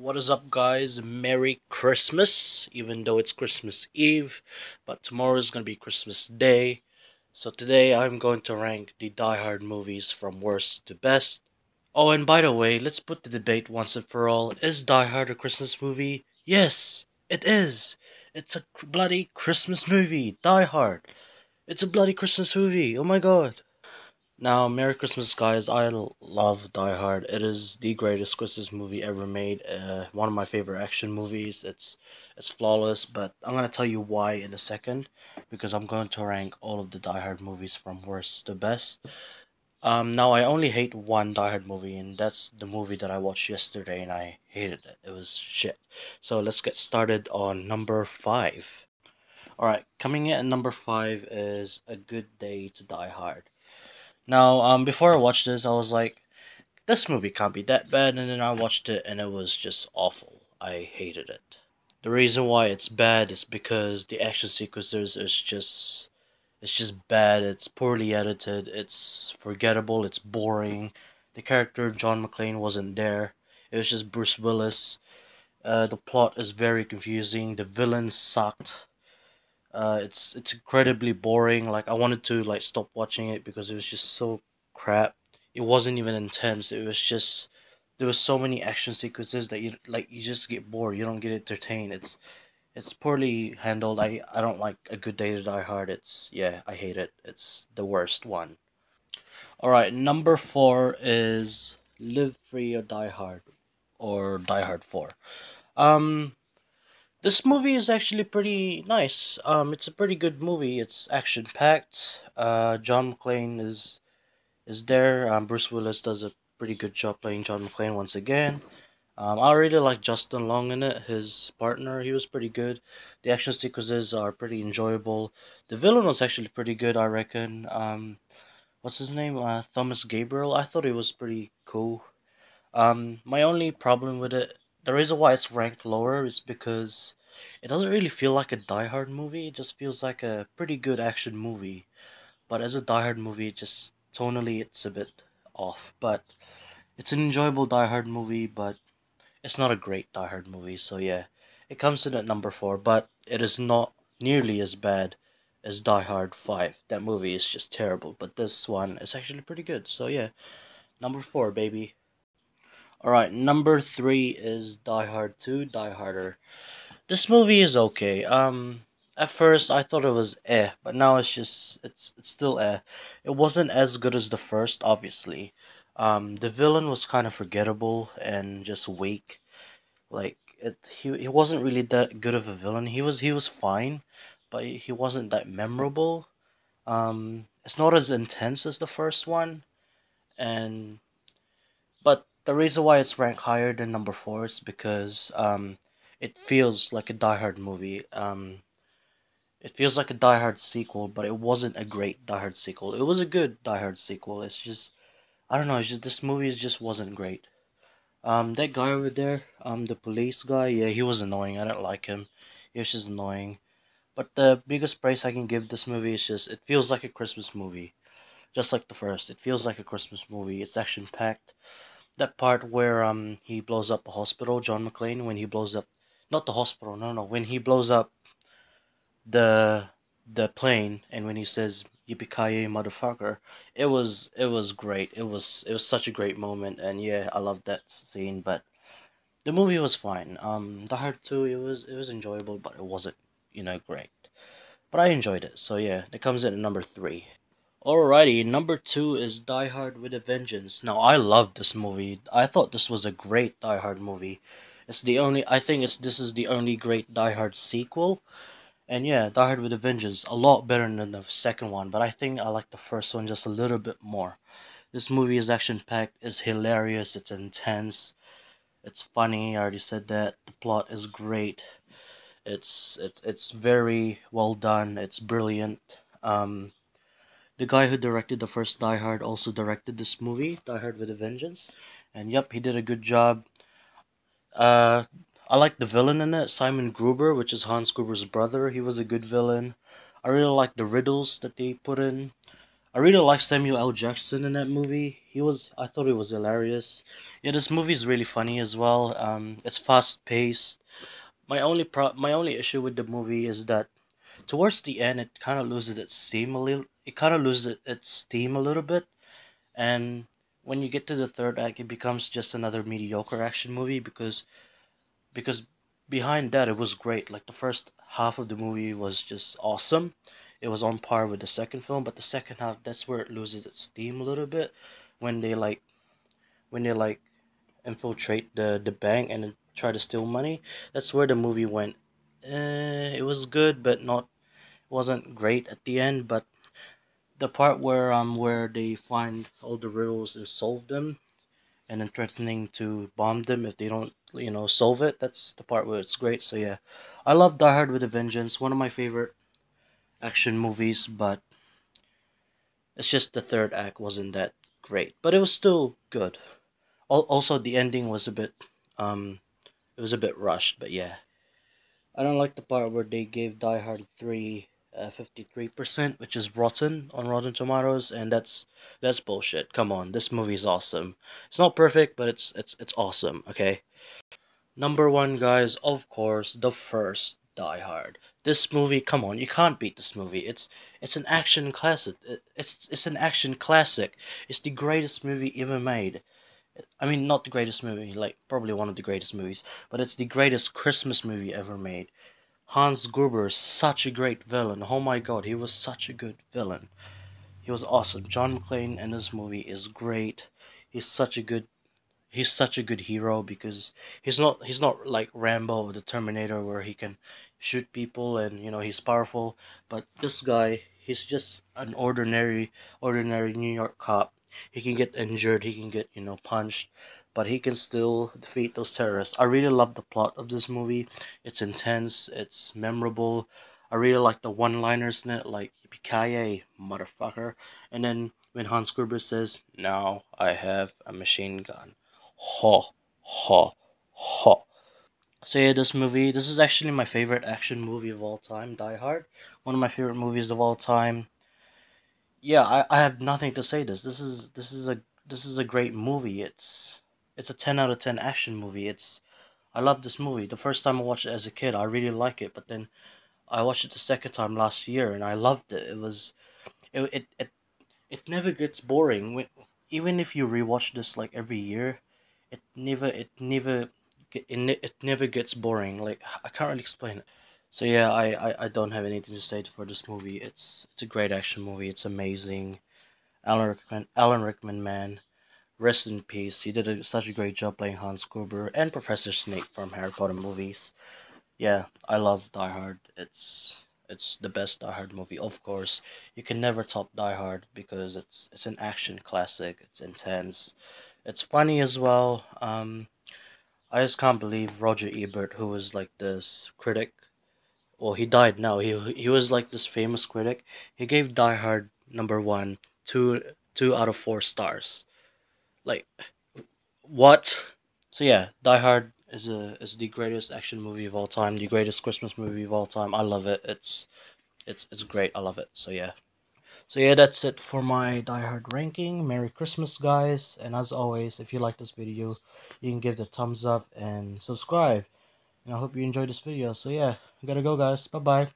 What is up, guys? Merry Christmas, even though it's Christmas Eve, but tomorrow is gonna be Christmas Day. So today I'm going to rank the Die Hard movies from worst to best. Oh, and by the way, let's put the debate once and for all. Is Die Hard a Christmas movie? Yes, it is. It's a bloody Christmas movie. Die Hard. It's a bloody Christmas movie. Oh my god. Now, Merry Christmas, guys. Love Die Hard. It is the greatest Christmas movie ever made. One of my favorite action movies. It's flawless, but I'm gonna tell you why in a second, because I'm going to rank all of the Die Hard movies from worst to best. Now I only hate one Die Hard movie, and that's the movie that I watched yesterday, and I hated it. It was shit. So let's get started on number five. All right, coming in at number five is A Good Day to Die Hard. Now, before I watched this, I was like, this movie can't be that bad, and then I watched it, and it was just awful. I hated it. The reason why it's bad is because the action sequences it's just bad. It's poorly edited. It's forgettable. It's boring. The character John McClane wasn't there. It was just Bruce Willis. The plot is very confusing. The villains sucked. It's incredibly boring. Like I wanted to like stop watching it because it was just so crap. It wasn't even intense. It was just there was so many action sequences that you just get bored. You don't get entertained. It's poorly handled. I don't like A Good Day to Die Hard. It's yeah, I hate it. It's the worst one. All right, number four is Live Free or Die Hard, or Die Hard 4. Um, this movie is actually pretty nice. It's a pretty good movie. It's action packed. John McClane is there. Bruce Willis does a pretty good job playing John McClane once again. I really like Justin Long in it. His partner, he was pretty good. The action sequences are pretty enjoyable. The villain was actually pretty good, I reckon. What's his name? Thomas Gabriel. I thought he was pretty cool. My only problem with it, the reason why it's ranked lower is because it doesn't really feel like a Die Hard movie. It just feels like a pretty good action movie. But as a Die Hard movie, it just tonally it's a bit off. But it's an enjoyable Die Hard movie, but it's not a great Die Hard movie. So yeah, it comes in at number four, but it is not nearly as bad as Die Hard 5. That movie is just terrible, but this one is actually pretty good. So yeah, number four, baby. Alright, number three is Die Hard 2, Die Harder. This movie is okay. At first I thought it was but now it's still It wasn't as good as the first, obviously. The villain was kind of forgettable and just weak. Like he wasn't really that good of a villain. He was fine, but he wasn't that memorable. It's not as intense as the first one, and but the reason why it's ranked higher than number four is because it feels like a Die Hard movie. It feels like a Die Hard sequel, but it wasn't a great Die Hard sequel. It was a good Die Hard sequel. It's just I don't know. It's just this movie just wasn't great. That guy over there, the police guy, yeah, he was annoying. I didn't like him. He was just annoying. But the biggest praise I can give this movie is just it feels like a Christmas movie, just like the first. It feels like a Christmas movie. It's action packed. That part where he blows up a hospital, John McClane, when he blows up, not the hospital, no, when he blows up the plane, and when he says Yippee Ki Yay Motherfucker, it was great. It was such a great moment, and yeah, I loved that scene. But the movie was fine. The Hard 2, it was enjoyable, but it wasn't great. But I enjoyed it. So yeah, it comes in at number three. Alrighty, number two is Die Hard with a Vengeance. Now I love this movie. I thought this was a great Die Hard movie. I think this is the only great Die Hard sequel. And yeah, Die Hard with a Vengeance, a lot better than the second one, but I think I like the first one just a little bit more. This movie is action packed, it's hilarious, it's intense, it's funny, I already said that. The plot is great. It's very well done, it's brilliant. The guy who directed the first Die Hard also directed this movie, Die Hard with a Vengeance. And yep, he did a good job. Uh, I like the villain in it, Simon Gruber, which is Hans Gruber's brother. He was a good villain. I really like the riddles that they put in. I I really like Samuel L. Jackson in that movie. I thought he was hilarious. Yeah, this movie is really funny as well. It's fast paced. My only issue with the movie is that towards the end it kind of loses its steam a little. It kind of loses its steam a little bit, and when you get to the third act, it becomes just another mediocre action movie because behind that it was great. Like the first half of the movie was just awesome. It was on par with the second film, but the second half, that's where it loses its steam a little bit when they infiltrate the bank and then try to steal money. That's where the movie went. It was good, but not wasn't great at the end. But the part where they find all the riddles and solve them, and then threatening to bomb them if they don't, solve it. That's the part where it's great. So yeah, I love Die Hard with a Vengeance. One of my favorite action movies, but it's just the third act wasn't that great, but it was still good. Also, the ending was a bit, it was a bit rushed, but yeah, I don't like the part where they gave Die Hard 3 53%, which is rotten on Rotten Tomatoes, and that's bullshit. Come on, this movie is awesome. It's not perfect, but it's awesome. Okay. Number one, guys, of course, the first Die Hard. This movie, come on, you can't beat this movie. It's an action classic. It's an action classic. It's the greatest movie ever made. I mean, not the greatest movie, like probably one of the greatest movies, but it's the greatest Christmas movie ever made. Hans Gruber is such a great villain. Oh my god, he was such a good villain. He was awesome. John McClane in this movie is great. He's such a good he's such a good hero because he's not like Rambo or the Terminator where he can shoot people and he's powerful. But this guy, he's just an ordinary New York cop. He can get injured, he can get punched, but he can still defeat those terrorists. I really love the plot of this movie. It's intense, it's memorable. I really like the one-liners in it, like "Yippy Ki Yay Motherfucker," and then when Hans Gruber says, "Now I have a machine gun." Ha ha ha. So yeah, this is actually my favorite action movie of all time, Die Hard. One of my favorite movies of all time. Yeah, I have nothing to say this is a great movie. It's a 10 out of 10 action movie. I love this movie. The first time I watched it as a kid, I really like it, but then I watched it the second time last year and I loved it. It never gets boring. Even if you rewatch this like every year, it never gets boring. Like I can't really explain it. So yeah, I don't have anything to say for this movie. It's a great action movie. It's amazing. Alan Rickman, man, rest in peace. He did such a great job playing Hans Gruber and Professor Snape from Harry Potter movies. Yeah, I love Die Hard. It's the best Die Hard movie, of course. You can never top Die Hard because it's an action classic. It's intense. It's funny as well. I just can't believe Roger Ebert, who was like this critic. Well, he died now. He was like this famous critic. He gave Die Hard number one two out of 4 stars. Like what? So yeah, Die Hard is the greatest action movie of all time, the greatest Christmas movie of all time. I love it. It's great. I love it. So yeah. So yeah, that's it for my Die Hard ranking. Merry Christmas, guys. And as always, if you like this video, you can give it a thumbs up and subscribe. And I hope you enjoyed this video. So yeah, I gotta go, guys. Bye bye.